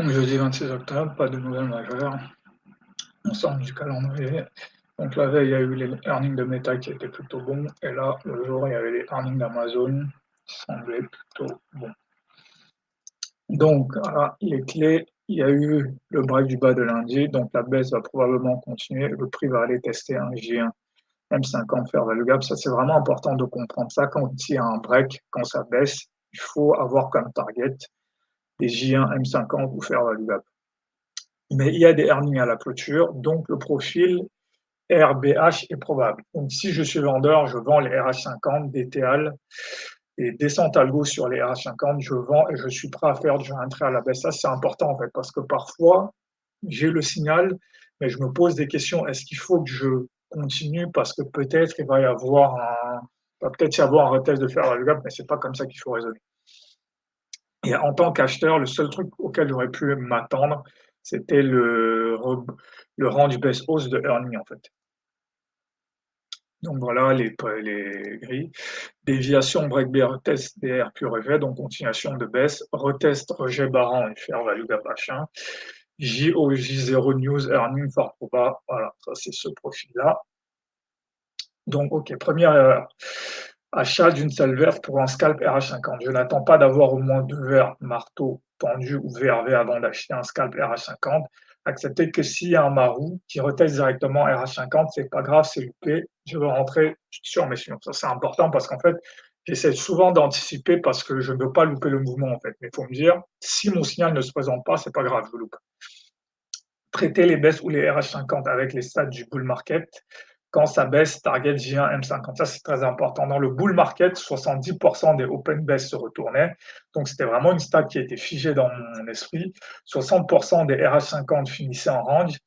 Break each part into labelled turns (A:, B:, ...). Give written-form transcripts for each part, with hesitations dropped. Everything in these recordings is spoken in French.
A: Donc jeudi 26 octobre, pas de nouvelles majeures. Ensemble du calendrier. Donc la veille, il y a eu les earnings de Meta qui étaient plutôt bons. Et là, le jour, il y avait les earnings d'Amazon qui semblaient plutôt bons. Donc voilà, les clés, il y a eu le break du bas de lundi. Donc la baisse va probablement continuer. Le prix va aller tester un J1 M50 Fair Value Gap. Ça, c'est vraiment important de comprendre ça. Quand il y a un break, quand ça baisse, il faut avoir comme target des J1 M50 ou Fair Value Gap. Mais il y a des earnings à la clôture, donc le profil RBH est probable. Donc si je suis vendeur, je vends les RH50, DTAL et descente algo sur les RH50, je vends et je suis prêt à faire du rentrée à la baisse. Ça, c'est important en fait, parce que parfois, j'ai le signal, mais je me pose des questions. Est-ce qu'il faut que je continue parce que peut-être il va y avoir va peut-être y avoir un retest de faire le gap, mais c'est pas comme ça qu'il faut raisonner. Et en tant qu'acheteur, le seul truc auquel j'aurais pu m'attendre, c'était le range baisse hausse de earning en fait. Donc voilà les grilles. Déviation break bear retest DR puis rejet, donc continuation de baisse, retest rejet barrant et fair value gap H1, JOJ0 news earning fort ou bas, voilà, ça c'est ce profil-là. Donc ok, première erreur. Achat d'une seule verte pour un scalp RH50. Je n'attends pas d'avoir au moins deux verres marteau tendu ou VRV avant d'acheter un scalp RH50. Acceptez que s'il y a un marou qui reteste directement RH50, c'est pas grave, c'est loupé. Je veux rentrer sur mes signaux. Ça, c'est important parce qu'en fait, j'essaie souvent d'anticiper parce que je ne veux pas louper le mouvement, en fait. Mais il faut me dire, si mon signal ne se présente pas, c'est pas grave, je loupe. Traiter les baisses ou les RH50 avec les stades du bull market. Quand ça baisse, target J1, M50. Ça, c'est très important. Dans le bull market, 70% des open baisse se retournaient. Donc, c'était vraiment une stat qui était figée dans mon esprit. 60% des RH50 finissaient en range.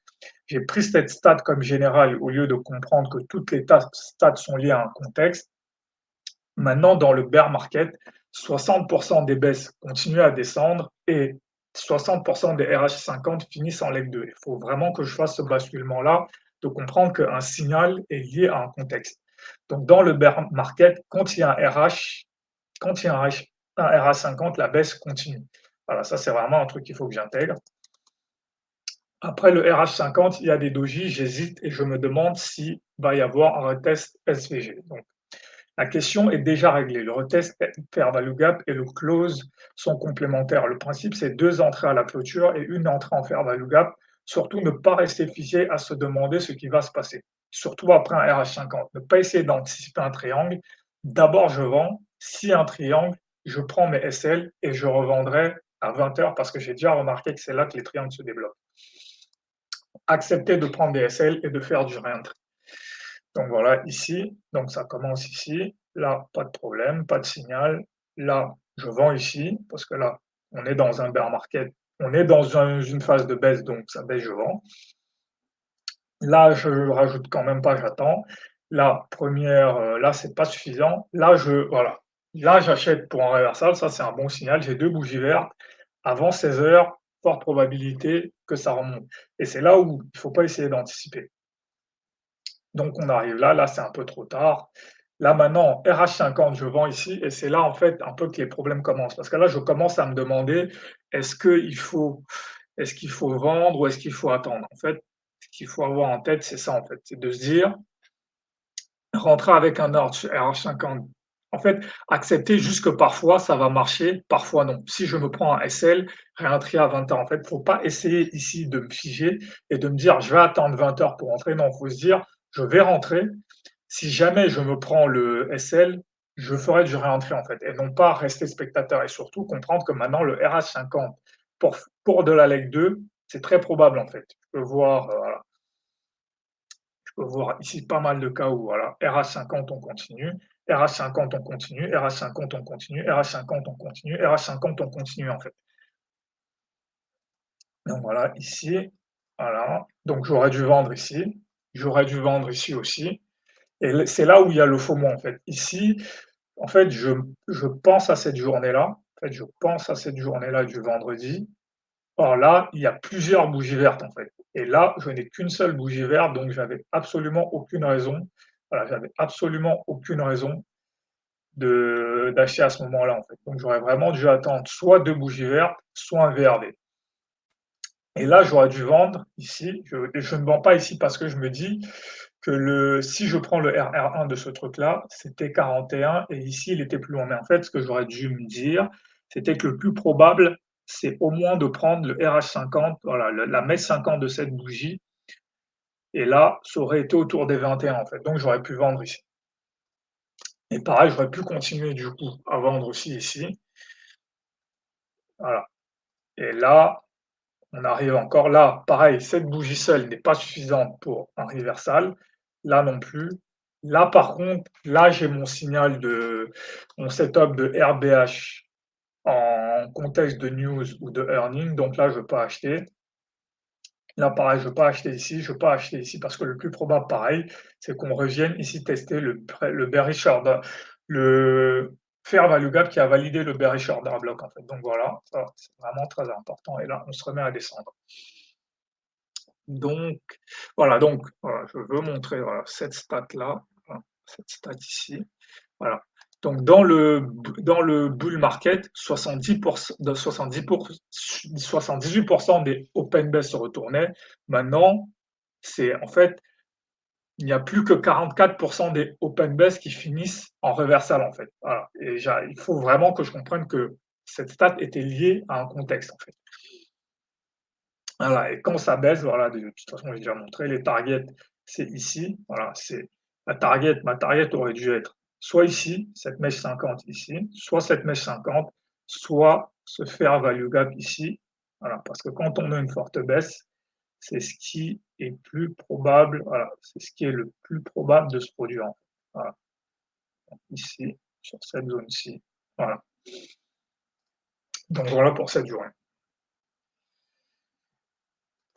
A: J'ai pris cette stat comme générale au lieu de comprendre que toutes les stats sont liées à un contexte. Maintenant, dans le bear market, 60% des baisses continuent à descendre et 60% des RH50 finissent en leg 2. Il faut vraiment que je fasse ce basculement-là, de comprendre qu'un signal est lié à un contexte. Donc, dans le bear market, quand il y a un RH, quand il y a un RH50, la baisse continue. Voilà, ça c'est vraiment un truc qu'il faut que j'intègre. Après le RH50, il y a des dojis, j'hésite et je me demande s'il va y avoir un retest SVG. Donc, la question est déjà réglée. Le retest fair value gap et le close sont complémentaires. Le principe, c'est deux entrées à la clôture et une entrée en fair value gap. Surtout, ne pas rester figé à se demander ce qui va se passer. Surtout après un RH50. Ne pas essayer d'anticiper un triangle. D'abord, je vends. Si un triangle, je prends mes SL et je revendrai à 20 heures parce que j'ai déjà remarqué que c'est là que les triangles se développent. Accepter de prendre des SL et de faire du réentrée. Donc voilà, ici, donc ça commence ici. Là, pas de problème, pas de signal. Là, je vends ici, parce que là, on est dans un bear market. On est dans une phase de baisse, donc ça baisse, je vends. Là, je rajoute quand même pas, j'attends. Là, première, là, c'est pas suffisant. Là, voilà. Là, j'achète pour un réversal, ça c'est un bon signal. J'ai deux bougies vertes. Avant 16 heures, forte probabilité que ça remonte. Et c'est là où il ne faut pas essayer d'anticiper. Donc on arrive là, là c'est un peu trop tard. Là maintenant, RH50, je vends ici et c'est là en fait un peu que les problèmes commencent. Parce que là, je commence à me demander est-ce est-ce qu'il faut vendre ou est-ce qu'il faut attendre? En fait, ce qu'il faut avoir en tête, c'est ça en fait, c'est de se dire, rentrer avec un ordre sur RH50. En fait, accepter juste que parfois ça va marcher, parfois non. Si je me prends un SL, réentrer à 20 heures. En fait, il ne faut pas essayer ici de me figer et de me dire je vais attendre 20 heures pour rentrer. Non, il faut se dire je vais rentrer. Si jamais je me prends le SL, je ferai du réentrée en fait, et non pas rester spectateur. Et surtout comprendre que maintenant le RH50 pour de la Leg 2, c'est très probable en fait. Voilà, je peux voir ici pas mal de cas où voilà, RH50 on continue, RH50 on continue, RH50 on continue, RH50 on continue, RH50 on continue en fait. Donc voilà, ici, voilà. Donc j'aurais dû vendre ici, j'aurais dû vendre ici aussi. Et c'est là où il y a le FOMO en fait. Ici, en fait, je pense à cette journée-là. En fait, je pense à cette journée-là du vendredi. Or là, il y a plusieurs bougies vertes en fait. Et là, je n'ai qu'une seule bougie verte, donc j'avais absolument aucune raison. Voilà, j'avais absolument aucune raison d'acheter à ce moment-là en fait. Donc j'aurais vraiment dû attendre soit deux bougies vertes, soit un VRV. Et là, j'aurais dû vendre ici. Je ne vends pas ici parce que je me dis que si je prends le RR1 de ce truc-là, c'était 41 et ici, il était plus loin. Mais en fait, ce que j'aurais dû me dire, c'était que le plus probable, c'est au moins de prendre le RH50, voilà, la mèche 50 de cette bougie. Et là, ça aurait été autour des 21 en fait. Donc, j'aurais pu vendre ici. Et pareil, j'aurais pu continuer du coup à vendre aussi ici. Voilà. Et là, on arrive encore là, pareil, cette bougie seule n'est pas suffisante pour un reversal, là non plus. Là, par contre, là, j'ai mon signal de mon setup de RBH en contexte de news ou de earning, donc là, je ne veux pas acheter. Là, pareil, je ne veux pas acheter ici, je ne veux pas acheter ici parce que le plus probable, pareil, c'est qu'on revienne ici tester le bearish order, le fair value gap qui a validé le bearish order block en fait. Donc voilà, ça c'est vraiment très important. Et là, on se remet à descendre. Donc voilà, voilà, je veux montrer voilà, cette stat-là, voilà, cette stat ici. Voilà. Donc dans le bull market, 78% des open baisse se retournaient. Maintenant, c'est en fait, il n'y a plus que 44% des open baisse qui finissent en reversal en fait. Voilà. Et il faut vraiment que je comprenne que cette stat était liée à un contexte en fait. Voilà, et quand ça baisse, voilà, de toute façon, j'ai déjà montré, les targets, c'est ici. Voilà, c'est ma target aurait dû être soit ici, cette mèche 50 ici, soit cette mèche 50, soit ce fair value gap ici. Voilà, parce que quand on a une forte baisse, c'est ce qui est plus probable, voilà, c'est ce qui est le plus probable de se produire. Voilà, donc ici, sur cette zone-ci. Voilà. Donc voilà pour cette journée.